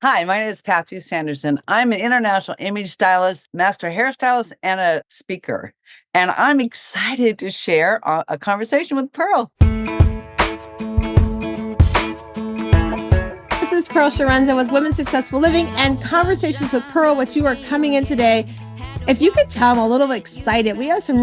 Hi, my name is Patsy Sanders, and I'm an international image stylist, master hairstylist, and a speaker. And I'm excited to share a conversation with Pearl. This is Pearl Sharenza with Women Successful Living and Conversations with Pearl, which you are coming in today. If you could tell, I'm a little excited. We have a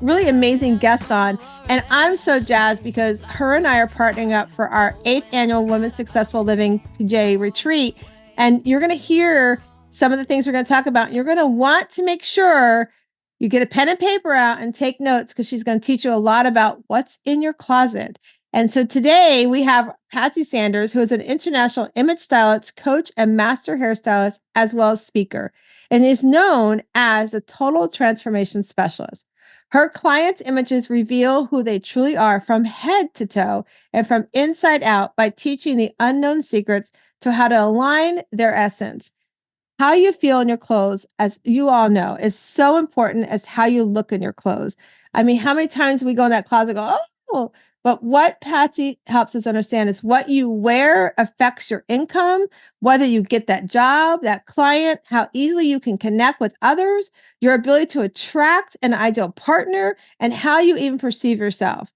really amazing guest on, and I'm so jazzed because her and I are partnering up for our 8th annual Women Successful Living PJ retreat. And you're going to hear some of the things we're going to talk about. You're going to want to make sure you get a pen and paper out and take notes because she's going to teach you a lot about what's in your closet. And so today we have Patsy Sanders, who is an international image stylist, coach, and master hairstylist, as well as speaker, and is known as the total transformation specialist. Her clients' images reveal who they truly are from head to toe and from inside out by teaching the unknown secrets to how to align their essence. How you feel in your clothes, as you all know, is so important as how you look in your clothes. I mean, how many times we go in that closet and go, oh, but what Patsy helps us understand is what you wear affects your income, whether you get that job, that client, how easily you can connect with others, your ability to attract an ideal partner, and how you even perceive yourself.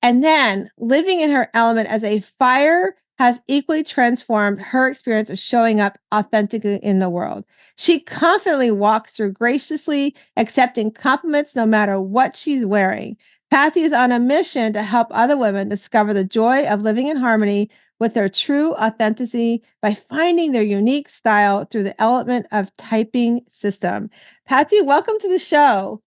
And then living in her element as a fire has equally transformed her experience of showing up authentically in the world. She confidently walks through graciously accepting compliments no matter what she's wearing. Patsy is on a mission to help other women discover the joy of living in harmony with their true authenticity by finding their unique style through the element of typing system. Patsy, welcome to the show.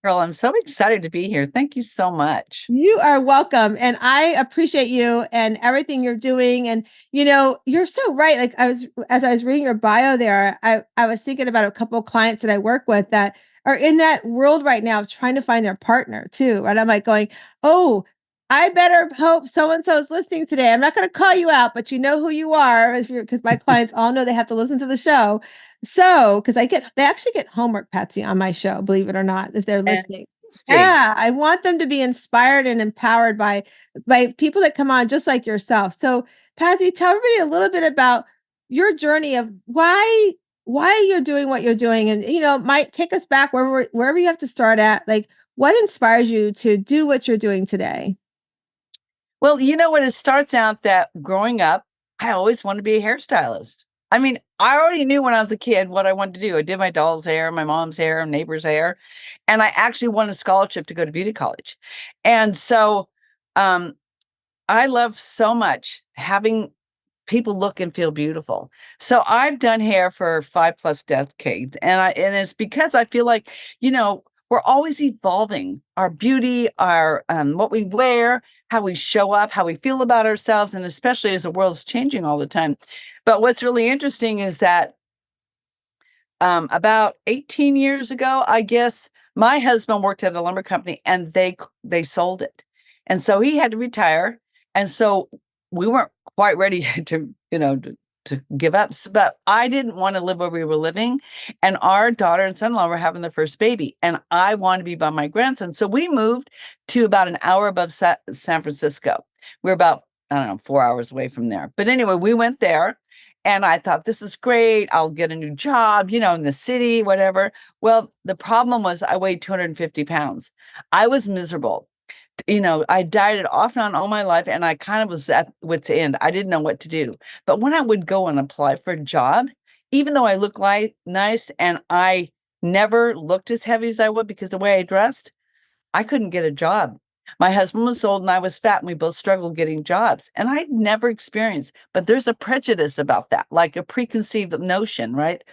Pearl, I'm so excited to be here. Thank you so much. You are welcome. And I appreciate you and everything you're doing. And, you're so right. Like as I was reading your bio there, I was thinking about a couple of clients that I work with that are in that world right now of trying to find their partner too. And I'm like going, oh, I better hope so-and-so is listening today. I'm not going to call you out, but you know who you are because my clients all know they have to listen to the show. So, because they actually get homework, Patsy, on my show, believe it or not, if they're listening. Fantastic. Yeah, I want them to be inspired and empowered by people that come on just like yourself. So, Patsy, tell everybody a little bit about your journey of why you're doing what you're doing, and might take us back wherever you have to start at. Like, what inspires you to do what you're doing today? Well, you know what? It starts out that growing up, I always wanted to be a hairstylist. I mean, I already knew when I was a kid what I wanted to do. I did my doll's hair, my mom's hair, neighbor's hair, and I actually won a scholarship to go to beauty college. And so, um, I love so much having people look and feel beautiful. So I've done hair for 5 plus decades, and it's because I feel like, we're always evolving our beauty, our what we wear, how we show up, how we feel about ourselves, and especially as the world's changing all the time. But what's really interesting is that about 18 years ago, I guess my husband worked at a lumber company and they sold it. And so he had to retire. And so we weren't quite ready to give up. But I didn't want to live where we were living. And our daughter and son-in-law were having their first baby. And I wanted to be by my grandson. So we moved to about an hour above San Francisco. We're about, I don't know, 4 hours away from there. But anyway, we went there and I thought, this is great. I'll get a new job, in the city, whatever. Well, the problem was I weighed 250 pounds. I was miserable. I dieted off and on all my life, and I kind of was at wit's end. I didn't know what to do. But when I would go and apply for a job, even though I looked like nice and I never looked as heavy as I would because the way I dressed, I couldn't get a job. My husband was old and I was fat, and we both struggled getting jobs. And I'd never experienced, but there's a prejudice about that, like a preconceived notion, right?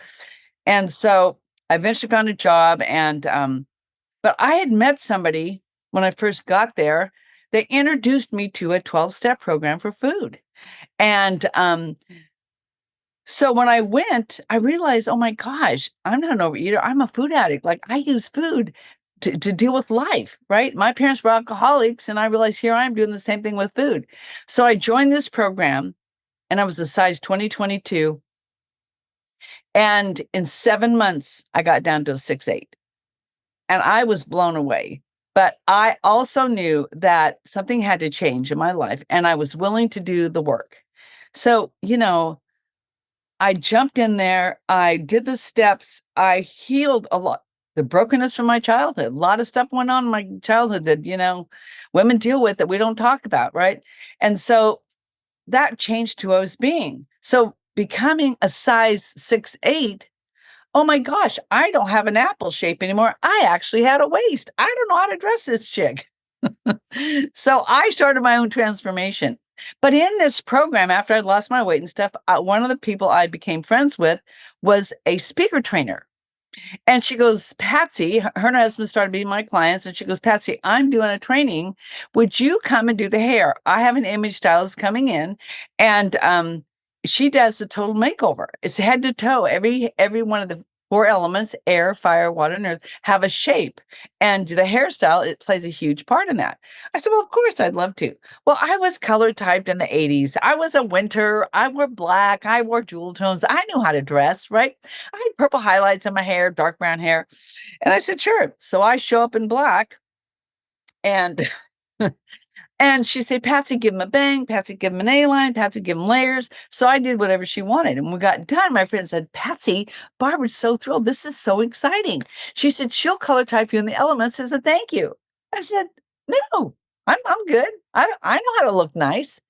And so I eventually found a job, but I had met somebody when I first got there. They introduced me to a 12-step program for food. And so when I went, I realized, oh my gosh, I'm not an overeater. I'm a food addict. Like I use food to deal with life, right? My parents were alcoholics, and I realized here I am doing the same thing with food. So I joined this program, and I was a size 2022. And in 7 months, I got down to a 6'8", and I was blown away. But I also knew that something had to change in my life, and I was willing to do the work. So, I jumped in there. I did the steps. I healed a lot. The brokenness from my childhood. A lot of stuff went on in my childhood that, women deal with that we don't talk about, right? And so that changed who I was being. So becoming a size 6'8", oh my gosh, I don't have an apple shape anymore. I actually had a waist. I don't know how to dress this chick. So I started my own transformation. But in this program, after I'd lost my weight and stuff, one of the people I became friends with was a speaker trainer. And she goes, Patsy, her and her husband started being my clients. And she goes, Patsy, I'm doing a training. Would you come and do the hair? I have an image stylist coming in, and she does the total makeover. It's head to toe. Every one of the four elements, air, fire, water, and earth, have a shape. And the hairstyle, it plays a huge part in that. I said, well, of course, I'd love to. Well, I was color typed in the 80s. I was a winter. I wore black. I wore jewel tones. I knew how to dress, right? I had purple highlights in my hair, dark brown hair. And I said, sure. So I show up in black, and and she said, Patsy, give him a bang. Patsy, give him an A-line. Patsy, give him layers. So I did whatever she wanted. And when we got done, my friend said, Patsy, Barbara's so thrilled. This is so exciting. She said, she'll color type you in the elements as a thank you. I said, no, I'm good. I know how to look nice.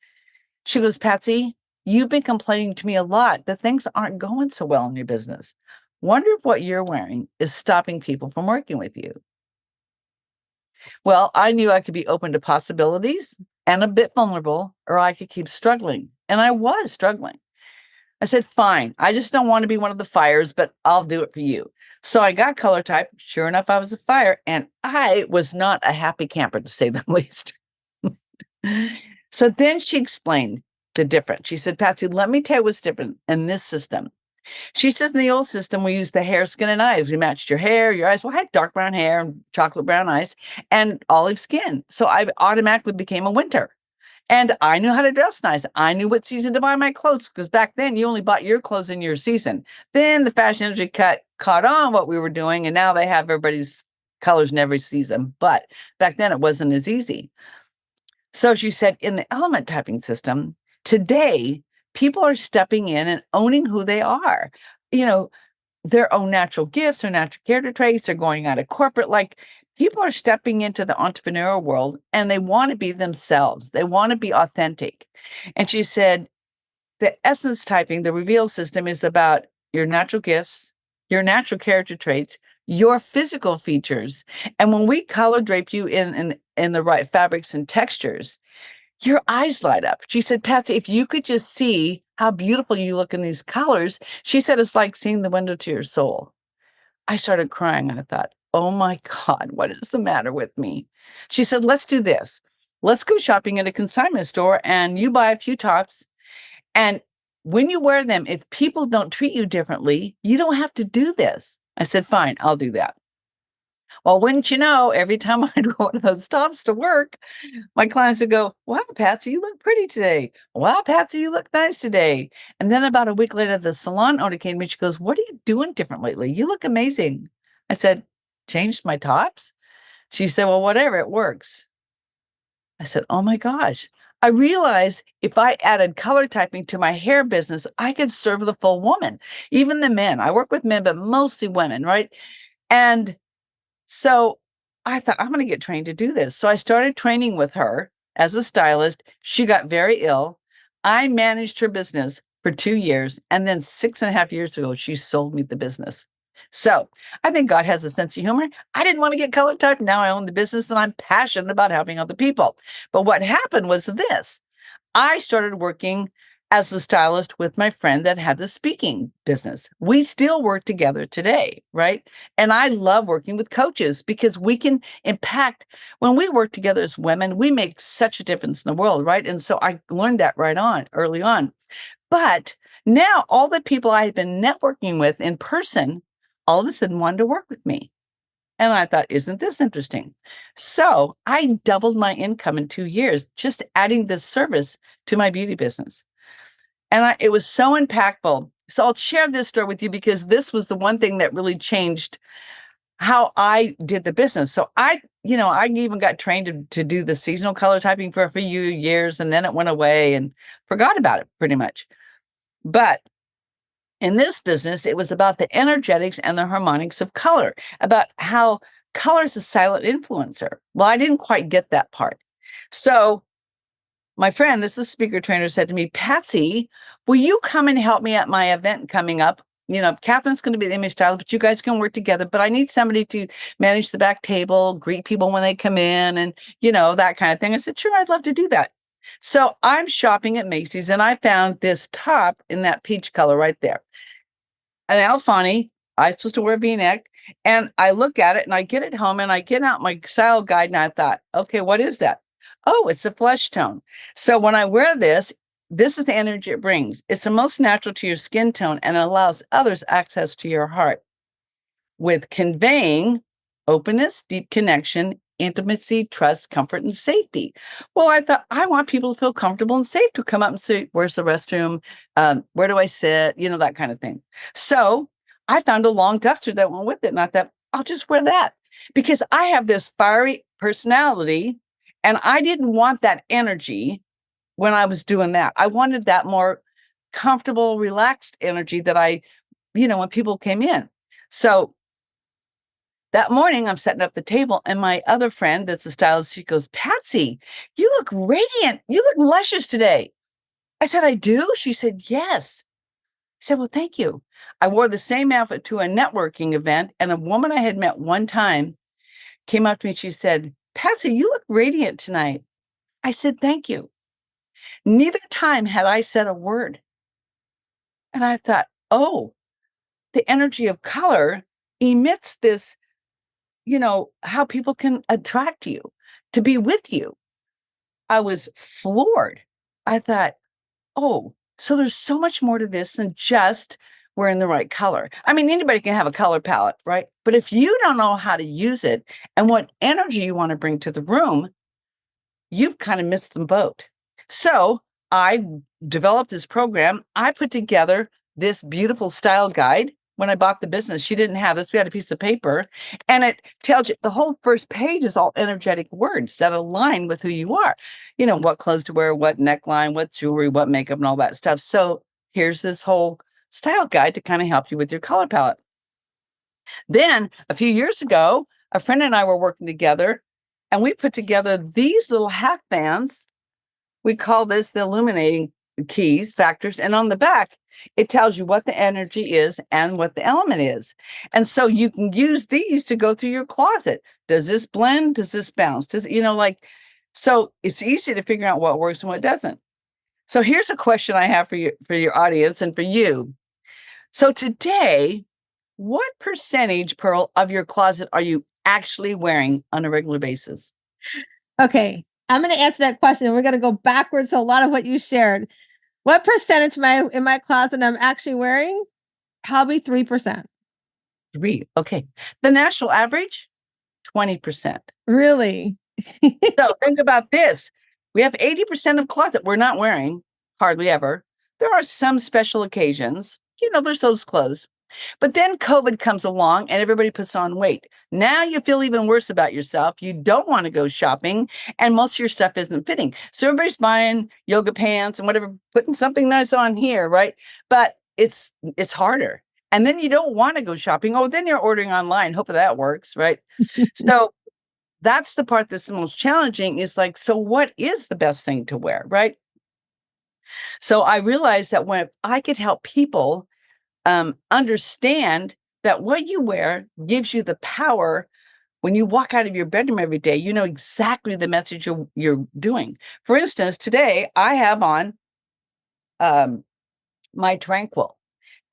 She goes, Patsy, you've been complaining to me a lot that things aren't going so well in your business. Wonder if what you're wearing is stopping people from working with you. Well, I knew I could be open to possibilities and a bit vulnerable, or I could keep struggling. And I was struggling. I said, fine, I just don't want to be one of the fires, but I'll do it for you. So I got color type. Sure enough, I was a fire, and I was not a happy camper, to say the least. So then she explained the difference. She said, Patsy, let me tell you what's different in this system. She says in the old system, we used the hair, skin, and eyes. We matched your hair, your eyes. Well, I had dark brown hair and chocolate brown eyes and olive skin. So I automatically became a winter. And I knew how to dress nice. I knew what season to buy my clothes, because back then you only bought your clothes in your season. Then the fashion industry caught on what we were doing, and now they have everybody's colors in every season. But back then it wasn't as easy. So she said, in the element typing system, today, people are stepping in and owning who they are, their own natural gifts or natural character traits. They're going out of corporate. Like, people are stepping into the entrepreneurial world, and they want to be themselves. They want to be authentic. And she said, the essence typing, the reveal system, is about your natural gifts, your natural character traits, your physical features. And when we color drape you in the right fabrics and textures, your eyes light up. She said, Patsy, if you could just see how beautiful you look in these colors, she said, it's like seeing the window to your soul. I started crying, and I thought, oh my God, what is the matter with me? She said, let's do this. Let's go shopping at a consignment store, and you buy a few tops. And when you wear them, if people don't treat you differently, you don't have to do this. I said, fine, I'll do that. Well, wouldn't you know, every time I'd wear one of those tops to work, my clients would go, wow, Patsy, you look pretty today. Wow, Patsy, you look nice today. And then about a week later, the salon owner came to me. She goes, what are you doing different lately? You look amazing. I said, changed my tops? She said, well, whatever, it works. I said, oh my gosh. I realized if I added color typing to my hair business, I could serve the full woman, even the men. I work with men, but mostly women, right? And so I thought, I'm going to get trained to do this. So I started training with her as a stylist. She got very ill. I managed her business for 2 years. And then 6.5 years ago, she sold me the business. So I think God has a sense of humor. I didn't want to get color typed. Now I own the business, and I'm passionate about helping other people. But what happened was this. I started working as a stylist with my friend that had the speaking business. We still work together today, right? And I love working with coaches, because we can impact. When we work together as women, we make such a difference in the world, right? And so I learned that early on. But now all the people I had been networking with in person all of a sudden wanted to work with me. And I thought, isn't this interesting? So I doubled my income in 2 years, just adding this service to my beauty business. And it was so impactful. So I'll share this story with you, because this was the one thing that really changed how I did the business. So I even got trained to do the seasonal color typing for a few years, and then it went away and forgot about it pretty much. But In this business, it was about the energetics and the harmonics of color, about how color is a silent influencer. Well, I didn't quite get that part. So my friend, this is speaker trainer, said to me, Patsy, will you come and help me at my event coming up? Catherine's going to be the image stylist, but you guys can work together. But I need somebody to manage the back table, greet people when they come in, and, that kind of thing. I said, sure, I'd love to do that. So I'm shopping at Macy's and I found this top in that peach color right there. An Alfani, I was supposed to wear a V-neck. And I look at it and I get it home and I get out my style guide and I thought, okay, what is that? Oh, it's a flesh tone. So when I wear this, this is the energy it brings. It's the most natural to your skin tone and allows others access to your heart with conveying openness, deep connection, intimacy, trust, comfort, and safety. Well, I thought I want people to feel comfortable and safe to come up and say, where's the restroom? Where do I sit? That kind of thing. So I found a long duster that went with it. And I thought, I'll just wear that because I have this fiery personality and I didn't want that energy when I was doing that. I wanted that more comfortable, relaxed energy that when people came in. So that morning, I'm setting up the table, and my other friend that's a stylist, she goes, Patsy, you look radiant. You look luscious today. I said, I do? She said, yes. I said, well, thank you. I wore the same outfit to a networking event, and a woman I had met one time came up to me. She said, Patsy, you look radiant tonight. I said, thank you. Neither time had I said a word. And I thought, oh, the energy of color emits this how people can attract you to be with you. I was floored. I thought, oh, so there's so much more to this than just wearing the right color. I mean, anybody can have a color palette, right? But if you don't know how to use it and what energy you want to bring to the room, you've kind of missed the boat. So I developed this program. I put together this beautiful style guide. When I bought the business, she didn't have this. We had a piece of paper and it tells you the whole first page is all energetic words that align with who you are. What clothes to wear, what neckline, what jewelry, what makeup, and all that stuff. So here's this whole style guide to kind of help you with your color palette. Then a few years ago, a friend and I were working together and we put together these little half bands. We call this the illuminating keys, factors. And on the back, it tells you what the energy is and what the element is. And so you can use these to go through your closet. Does this blend? Does this bounce? So it's easy to figure out what works and what doesn't. So here's a question I have for your audience and for you. So today, what percentage, Pearl, of your closet are you actually wearing on a regular basis? Okay, I'm going to answer that question. We're going to go backwards to a lot of what you shared. What percentage in my closet I'm actually wearing? Probably 3%. 3. Okay. The national average, 20%. Really? So think about this. We have 80% of closet we're not wearing, hardly ever. There are some special occasions. There's those clothes. But then COVID comes along and everybody puts on weight. Now you feel even worse about yourself. You don't want to go shopping and most of your stuff isn't fitting. So everybody's buying yoga pants and whatever, putting something nice on here, right? But it's harder. And then you don't want to go shopping. Oh, then you're ordering online. Hope that works, right? So that's the part that's the most challenging is like, so what is the best thing to wear, right? So I realized that when I could help people understand that what you wear gives you the power when you walk out of your bedroom every day, you know exactly the message you're doing. For instance, today I have on my Tranquil.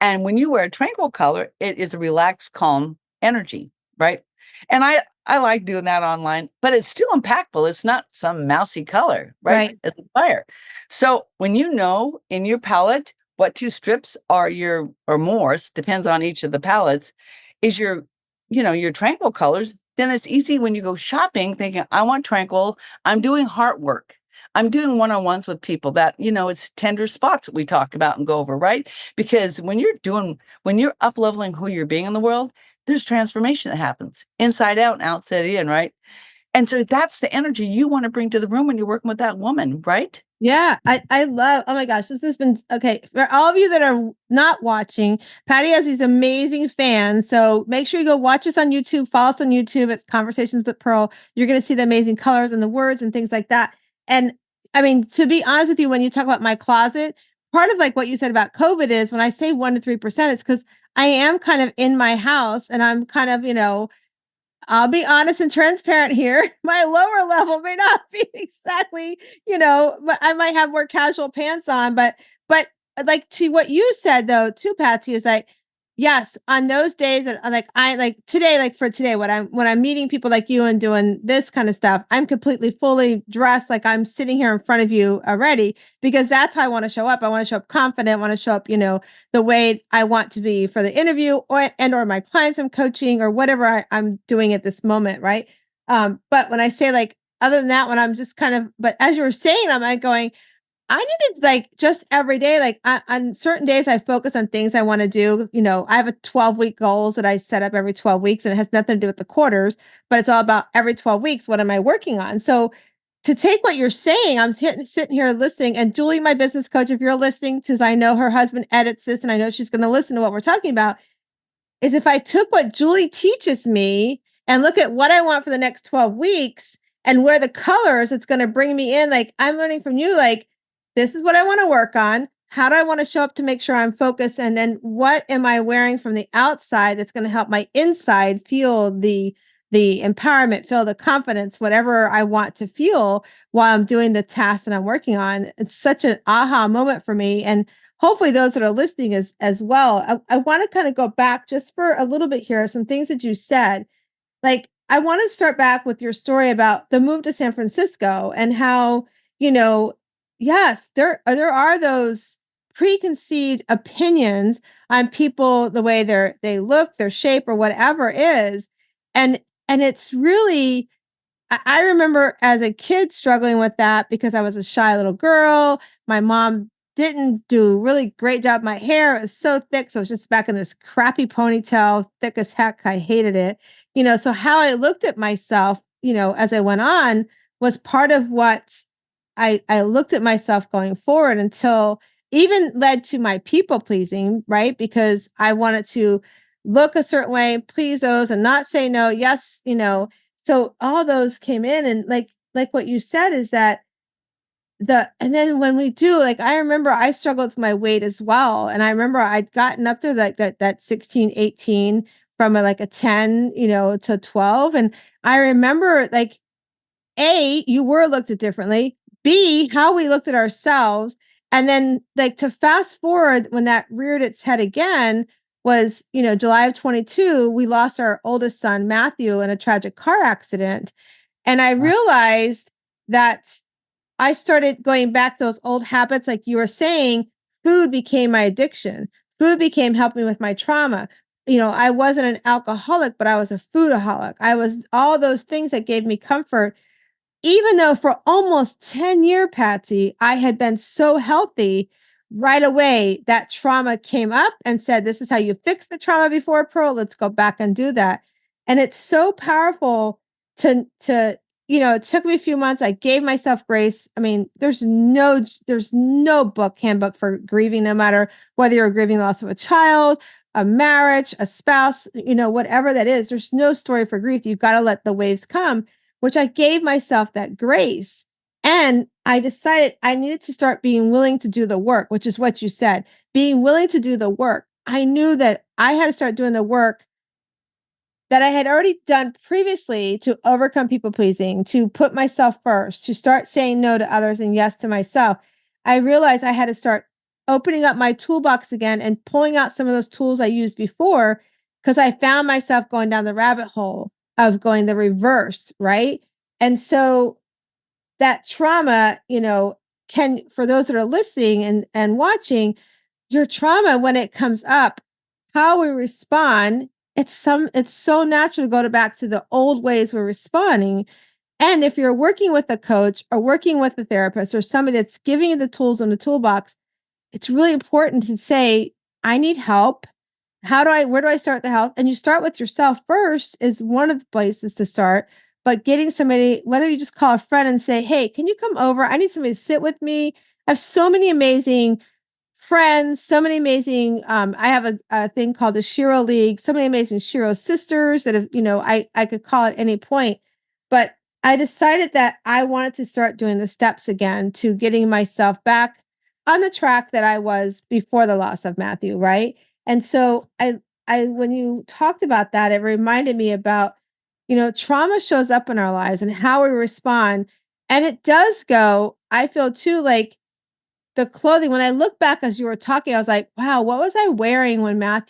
And when you wear a Tranquil color, it is a relaxed, calm energy, right? And I like doing that online, but it's still impactful. It's not some mousy color, right? It's fire. So when you know in your palette what 2 strips are or more, depends on each of the palettes, is your Tranquil colors, then it's easy when you go shopping thinking, I want Tranquil. I'm doing heart work. I'm doing one-on-ones with people that, it's tender spots that we talk about and go over, right? Because when you're up-leveling who you're being in the world, there's transformation that happens inside out and outside in, right? And so that's the energy you want to bring to the room when you're working with that woman, right? Yeah, I love, oh my gosh, this has been okay. For all of you that are not watching, Patty has these amazing fans. So make sure you go watch us on YouTube, follow us on YouTube. It's Conversations with Pearl. You're going to see the amazing colors and the words and things like that. And I mean, to be honest with you, when you talk about my closet, part of like what you said about COVID is when I say 1 to 3%, it's because I am kind of in my house and I'm kind of, I'll be honest and transparent here. My lower level may not be exactly, but I might have more casual pants on, but like to what you said though, too, Patsy, is like, yes, on those days that like I like today, like for today, when I'm meeting people like you and doing this kind of stuff, I'm completely fully dressed like I'm sitting here in front of you already because that's how I want to show up. I want to show up confident, want to show up, the way I want to be for the interview or my clients I'm coaching or whatever I'm doing at this moment. Right. But when I say like, other than that, when I'm just kind of, but as you were saying, I'm like going, I need to like just every day, like on certain days, I focus on things I want to do. I have a 12-week goals that I set up every 12 weeks and it has nothing to do with the quarters, but it's all about every 12 weeks. What am I working on? So to take what you're saying, I'm sitting here listening, and Julie, my business coach, if you're listening, because I know her husband edits this and I know she's going to listen to what we're talking about, is if I took what Julie teaches me and look at what I want for the next 12 weeks and where the colors it's going to bring me in, like I'm learning from you, like, this is what I want to work on. How do I want to show up to make sure I'm focused? And then what am I wearing from the outside that's going to help my inside feel the empowerment, feel the confidence, whatever I want to feel while I'm doing the task that I'm working on. It's such an aha moment for me. And hopefully those that are listening as well. I want to kind of go back just for a little bit here, some things that you said. Like, I want to start back with your story about the move to San Francisco and how, you know, yes, there are those preconceived opinions on people, the way they look, their shape, or whatever is. And it's really, I remember as a kid struggling with that because I was a shy little girl. My mom didn't do a really great job. My hair was so thick. So it was just back in this crappy ponytail, thick as heck. I hated it. So how I looked at myself, as I went on was part of what I looked at myself going forward until even led to my people pleasing, right? Because I wanted to look a certain way, please those and not say no. Yes, so all those came in, and like what you said is that and then when we do, like, I remember I struggled with my weight as well. And I remember I'd gotten up to like that 16, 18 from like a 10, to 12. And I remember like, A, you were looked at differently. B, how we looked at ourselves. And then like to fast forward when that reared its head again was, July of 22, we lost our oldest son, Matthew, in a tragic car accident. And I realized that I started going back to those old habits. Like you were saying, food became my addiction. Food became helping with my trauma. I wasn't an alcoholic, but I was a foodaholic. I was all those things that gave me comfort, even though for almost 10 years, Patsy, I had been so healthy. Right away, that trauma came up and said, this is how you fix the trauma before, Pearl. Let's go back and do that. And it's so powerful to it took me a few months. I gave myself grace. I mean, there's no handbook for grieving, no matter whether you're grieving the loss of a child, a marriage, a spouse, whatever that is. There's no story for grief. You've got to let the waves come, which I gave myself that grace. And I decided I needed to start being willing to do the work, which is what you said, being willing to do the work. I knew that I had to start doing the work that I had already done previously to overcome people pleasing, to put myself first, to start saying no to others and yes to myself. I realized I had to start opening up my toolbox again and pulling out some of those tools I used before, because I found myself going down the rabbit hole of going the reverse, right? And so that trauma, can, for those that are listening and watching, your trauma, when it comes up, how we respond, it's so natural to go back to the old ways we're responding. And if you're working with a coach or working with a therapist or somebody that's giving you the tools in the toolbox, it's really important to say, I need help. Where do I start the help? And you start with yourself first is one of the places to start. but getting somebody, whether you just call a friend and say, hey, can you come over? I need somebody to sit with me. I have so many amazing friends, so many amazing, I have a thing called the Shiro League, so many amazing Shiro sisters that have, I could call at any point. But I decided that I wanted to start doing the steps again to getting myself back on the track that I was before the loss of Matthew, right? And so when you talked about that, it reminded me about, trauma shows up in our lives and how we respond. And it does go, I feel too, like the clothing, when I look back as you were talking, I was like, wow, what was I wearing when I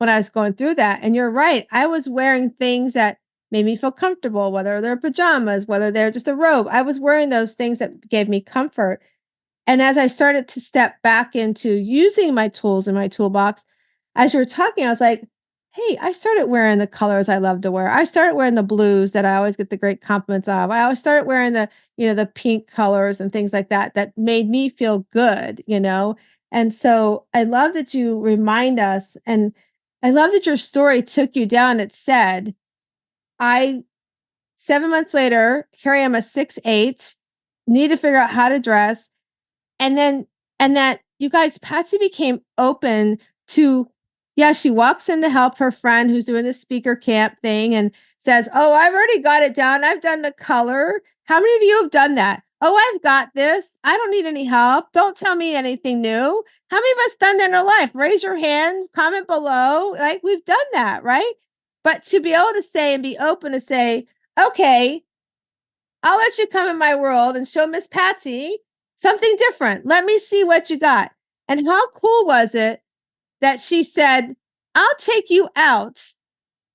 was going through that? And you're right. I was wearing things that made me feel comfortable, whether they're pajamas, whether they're just a robe. I was wearing those things that gave me comfort. And as I started to step back into using my tools in my toolbox, as you were talking, I was like, hey, I started wearing the colors I love to wear. I started wearing the blues that I always get the great compliments of. I always started wearing the pink colors and things like that, that made me feel good. And so I love that you remind us. And I love that your story took you down. It said, 7 months later, here I am, a 6'8", need to figure out how to dress. And then, and that you guys, Patsy became open to, yeah, she walks in to help her friend who's doing the speaker camp thing and says, oh, I've already got it down. I've done the color. How many of you have done that? Oh, I've got this. I don't need any help. Don't tell me anything new. How many of us done that in our life? Raise your hand, comment below. Like, we've done that, right? But to be able to say and be open to say, okay, I'll let you come in my world and show Miss Patsy something different. Let me see what you got. And how cool was it that she said, I'll take you out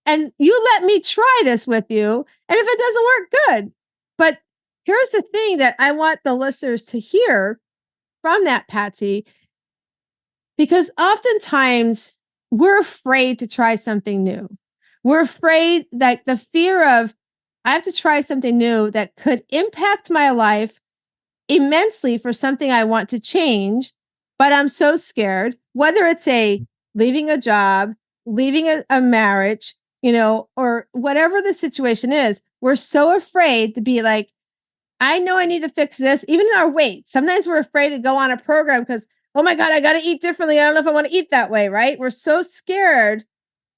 and you let me try this with you. And if it doesn't work, good. But here's the thing that I want the listeners to hear from that, Patsy, because oftentimes we're afraid to try something new. We're afraid, like the fear of, I have to try something new that could impact my life immensely for something I want to change, but I'm so scared, whether it's leaving a job, leaving a marriage, or whatever the situation is, we're so afraid to be like, I know I need to fix this, even in our weight. Sometimes we're afraid to go on a program because, oh my God, I got to eat differently. I don't know if I want to eat that way, right? We're so scared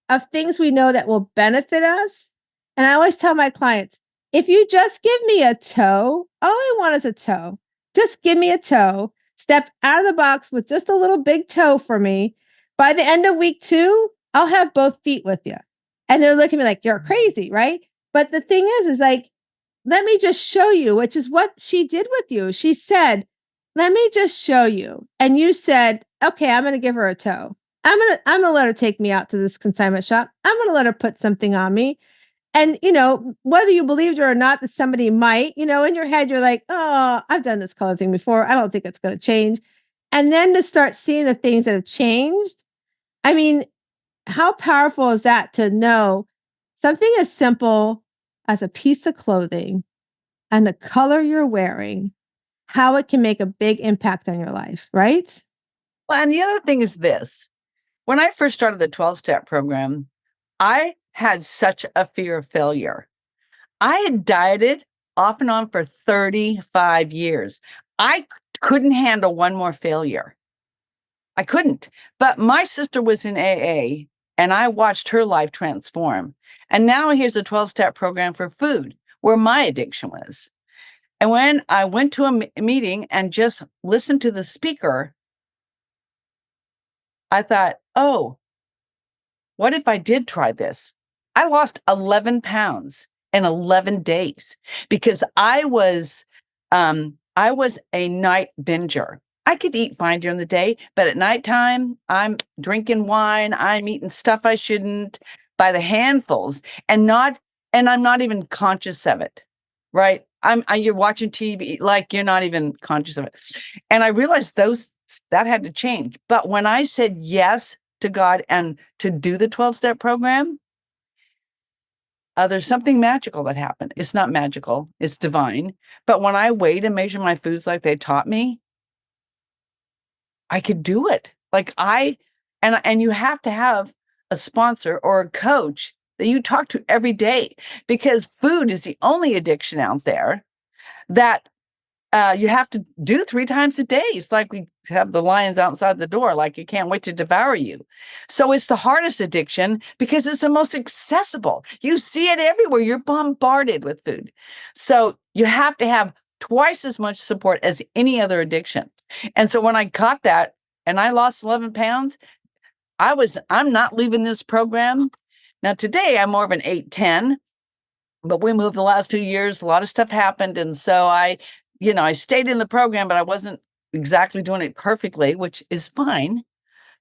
of things we know that will benefit us. And I always tell my clients, if you just give me a toe, all I want is a toe. Just give me a toe. Step out of the box with just a little big toe for me. By the end of week 2, I'll have both feet with you. And they're looking at me like, you're crazy, right? But the thing is like, let me just show you, which is what she did with you. She said, let me just show you. And you said, okay, I'm going to give her a toe. I'm gonna let her take me out to this consignment shop. I'm gonna let her put something on me. And whether you believed her or not, that somebody might, in your head, you're like, oh, I've done this color thing before. I don't think it's gonna change. And then to start seeing the things that have changed. I mean, how powerful is that to know something as simple as a piece of clothing and the color you're wearing, how it can make a big impact on your life, right? Well, and the other thing is this. When I first started the 12-step program, I had such a fear of failure. I had dieted off and on for 35 years. I couldn't handle one more failure. I couldn't. But my sister was in AA and I watched her life transform. And now here's a 12-step program for food where my addiction was. And when I went to a meeting and just listened to the speaker, I thought, oh, what if I did try this? I lost 11 pounds in 11 days because I was a night binger. I could eat fine during the day, but at nighttime, I'm drinking wine, I'm eating stuff I shouldn't by the handfuls and I'm not even conscious of it. Right? You're watching TV like you're not even conscious of it. And I realized that had to change. But when I said yes to God and to do the 12-step program, there's something magical that happened. It's not magical, it's divine. But when I weighed and measured my foods like they taught me, I could do it. And you have to have a sponsor or a coach that you talk to every day, because food is the only addiction out there that you have to do 3 times a day. It's like we have the lions outside the door, like you can't wait to devour you. So it's the hardest addiction because it's the most accessible. You see it everywhere. You're bombarded with food. So you have to have twice as much support as any other addiction. And so when I got that and I lost 11 pounds, I'm not leaving this program. Now today I'm more of an 8-10, but we moved the last few years. A lot of stuff happened. And so I stayed in the program, but I wasn't exactly doing it perfectly, which is fine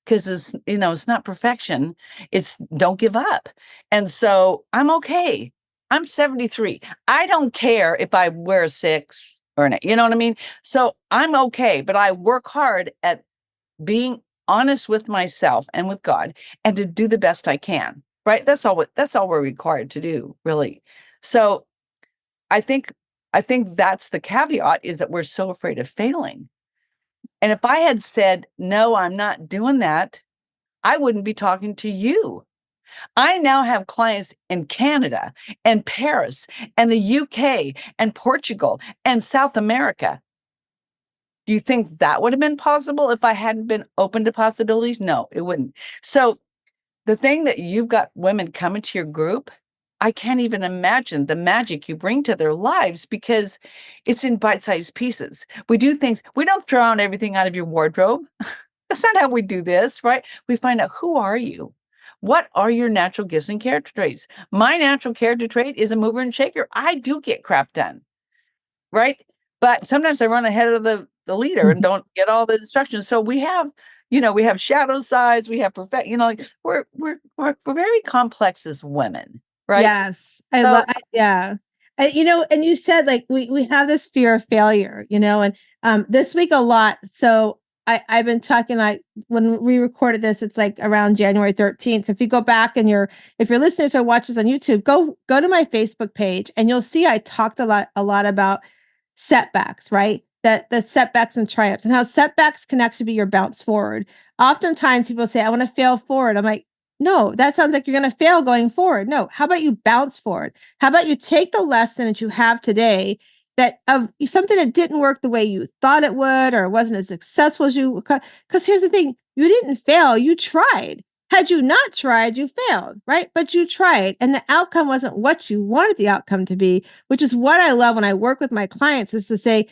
because it's not perfection. It's don't give up. And so I'm okay. I'm 73. I don't care if I wear a 6 or an 8, you know what I mean? So I'm okay, but I work hard at being honest with myself and with God and to do the best I can. Right? That's all we're required to do, really. So I think that's the caveat, is that we're so afraid of failing. And if I had said, no, I'm not doing that, I wouldn't be talking to you. I now have clients in Canada and Paris and the UK and Portugal and South America. Do you think that would have been possible if I hadn't been open to possibilities? No, it wouldn't. So the thing that you've got women coming to your group, I can't even imagine the magic you bring to their lives, because it's in bite-sized pieces. We do things, we don't throw out everything out of your wardrobe. That's not how we do this, right? We find out, who are you? What are your natural gifts and character traits? My natural character trait is a mover and shaker. I do get crap done, right? But sometimes I run ahead of the leader and don't get all the instructions. So we have shadow sides, we have perfect, like we're very complex as women, right? Yes. I So love, yeah. And you said like we have this fear of failure, and this week a lot. So I've been talking, like when we recorded this, it's like around January 13th. So if you go back and if your listeners or watchers on YouTube, go to my Facebook page and you'll see I talked a lot about setbacks, right? That the setbacks and triumphs, and how setbacks can actually be your bounce forward. Oftentimes people say, I want to fail forward. I'm like, no, that sounds like you're going to fail going forward. No, how about you bounce forward? How about you take the lesson that you have today, that of something that didn't work the way you thought it would, or wasn't as successful as you, because here's the thing, you didn't fail, you tried. Had you not tried, you failed, right? But you tried, and the outcome wasn't what you wanted the outcome to be, which is what I love when I work with my clients, is to say,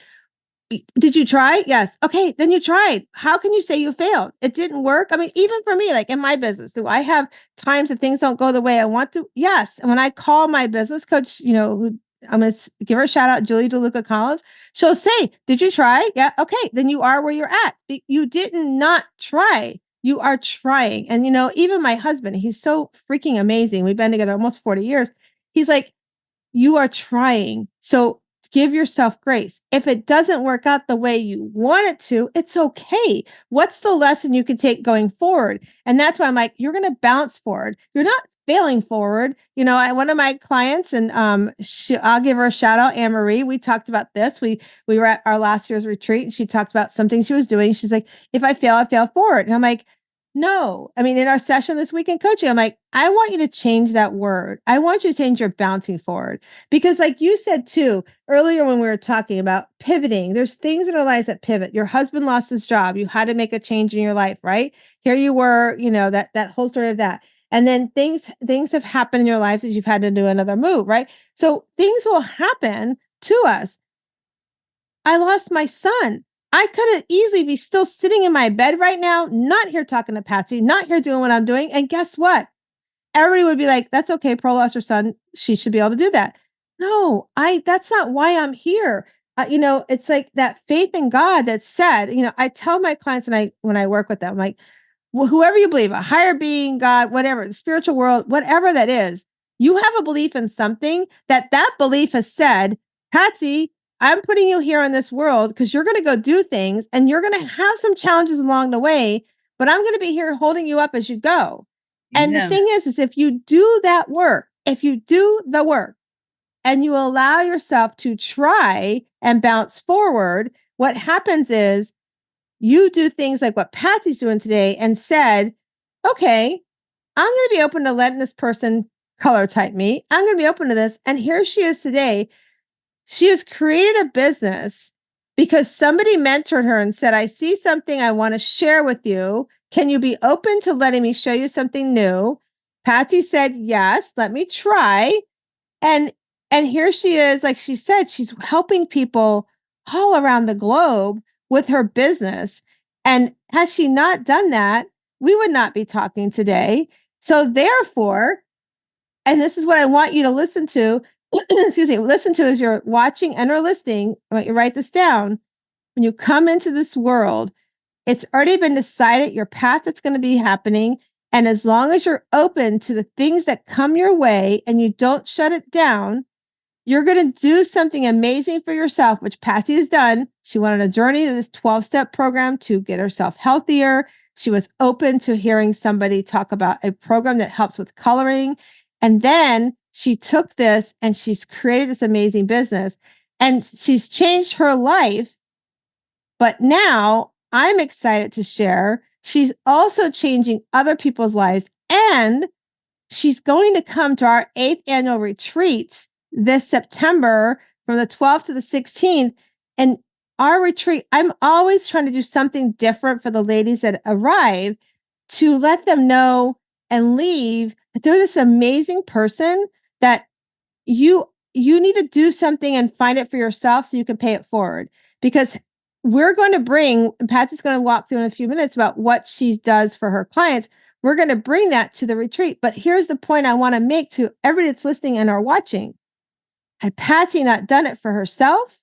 did you try? Yes. Okay, then you tried. How can you say you failed? It didn't work. I mean, even for me, like in my business, do I have times that things don't go the way I want to? Yes. And when I call my business coach, who I'm going to give her a shout out, Julie DeLuca Collins, she'll say, did you try? Yeah. Okay. Then you are where you're at. You didn't not try. You are trying. And, even my husband, he's so freaking amazing. We've been together almost 40 years. He's like, you are trying. So give yourself grace. If it doesn't work out the way you want it to, it's okay. What's the lesson you can take going forward? And that's why I'm like, you're going to bounce forward. You're not failing forward. One of my clients, and I'll give her a shout out, Anne Marie. We talked about this. We were at our last year's retreat, and she talked about something she was doing. She's like, if I fail, I fail forward. And I'm like, no, I mean, in our session this week in coaching, I'm like, I want you to change that word. I want you to change your bouncing forward. Because like you said too, earlier when we were talking about pivoting, there's things in our lives that pivot. Your husband lost his job. You had to make a change in your life, right? Here you were, that whole story of that. And then things have happened in your life that you've had to do another move, right? So things will happen to us. I lost my son. I could easily be still sitting in my bed right now, not here talking to Patsy, not here doing what I'm doing. And guess what? Everybody would be like, that's okay. Pearl lost her son. She should be able to do that. No, that's not why I'm here. It's like that faith in God that said, I tell my clients when I work with them, like, well, whoever you believe, a higher being, God, whatever, the spiritual world, whatever that is, you have a belief in something that belief has said, Patsy, I'm putting you here in this world because you're going to go do things and you're going to have some challenges along the way, but I'm going to be here holding you up as you go. And the yeah. thing is if you do that work, if you do the work and you allow yourself to try and bounce forward, what happens is you do things like what Patsy's doing today and said, okay, I'm going to be open to letting this person color type me. I'm going to be open to this. And here she is today. She has created a business because somebody mentored her and said, I see something I want to share with you. Can you be open to letting me show you something new? Patsy said, yes, let me try. And here she is, like she said, she's helping people all around the globe with her business. And has she not done that, we would not be talking today. So therefore, and this is what I want you to listen to, excuse me, listen to as you're watching and or listening. I want you to write this down. When you come into this world, it's already been decided your path that's going to be happening. And as long as you're open to the things that come your way and you don't shut it down, you're going to do something amazing for yourself, which Patsy has done. She went on a journey to this 12-step program to get herself healthier. She was open to hearing somebody talk about a program that helps with coloring. And then she took this and she's created this amazing business and she's changed her life. But now I'm excited to share. She's also changing other people's lives. And she's going to come to our 8th annual retreat this September from the 12th to the 16th. And our retreat, I'm always trying to do something different for the ladies that arrive to let them know and leave that they're this amazing person that you need to do something and find it for yourself so you can pay it forward. Because we're going to bring, and Patsy's going to walk through in a few minutes about what she does for her clients. We're going to bring that to the retreat. But here's the point I want to make to everybody that's listening and are watching. Had Patsy not done it for herself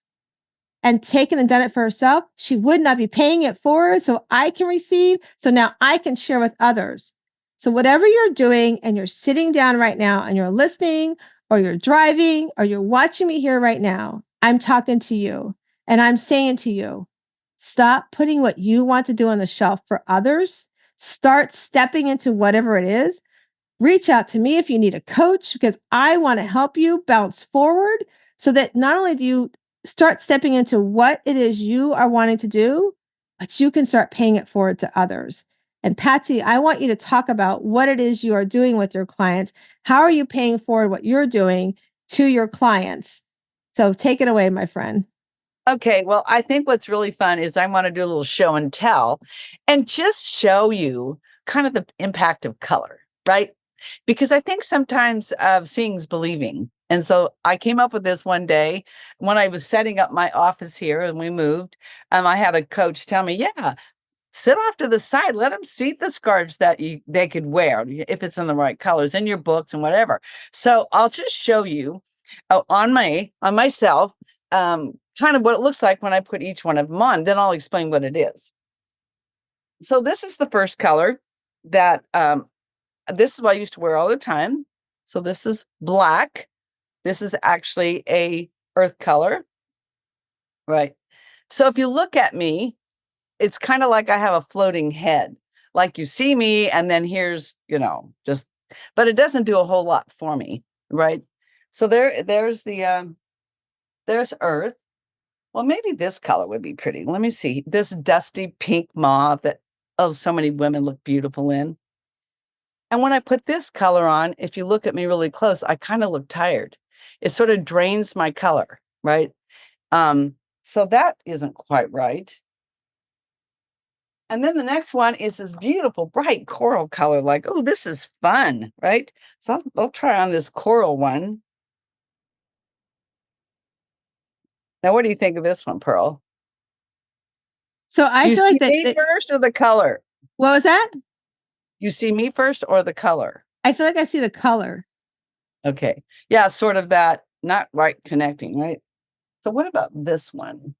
and taken and done it for herself, she would not be paying it forward so I can receive. So now I can share with others. So whatever you're doing and you're sitting down right now and you're listening or you're driving or you're watching me here right now, I'm talking to you and I'm saying to you, stop putting what you want to do on the shelf for others. Start stepping into whatever it is. Reach out to me if you need a coach because I want to help you bounce forward so that not only do you start stepping into what it is you are wanting to do, but you can start paying it forward to others. And Patsy, I want you to talk about what it is you are doing with your clients. How are you paying forward what you're doing to your clients? So take it away, my friend. Okay, well, I think what's really fun is I want to do a little show and tell and just show you kind of the impact of color, right? Because I think sometimes seeing is believing. And so I came up with this one day when I was setting up my office here and we moved. I had a coach tell me, yeah, sit off to the side, let them see the scarves that they could wear if it's in the right colors in your books and whatever. So I'll just show you on myself kind of what it looks like when I put each one of them on. Then I'll explain what it is. So this is the first color that this is what I used to wear all the time. So this is black. This is actually a earth color, right? So if you look at me, it's kind of like I have a floating head. Like you see me and then here's, just, but it doesn't do a whole lot for me, right? So there's there's earth. Well, maybe this color would be pretty. Let me see. This dusty pink mauve that, oh, so many women look beautiful in. And when I put this color on, if you look at me really close, I kind of look tired. It sort of drains my color, right? So that isn't quite right. And then the next one is this beautiful, bright coral color, like, oh, this is fun, right? So I'll try on this coral one. Now, what do you think of this one, Pearl? So Do I you feel see like that. me first or the color? What was that? You see me first or the color? I feel like I see the color. Okay. Yeah, sort of that, not right connecting, right? So what about this one?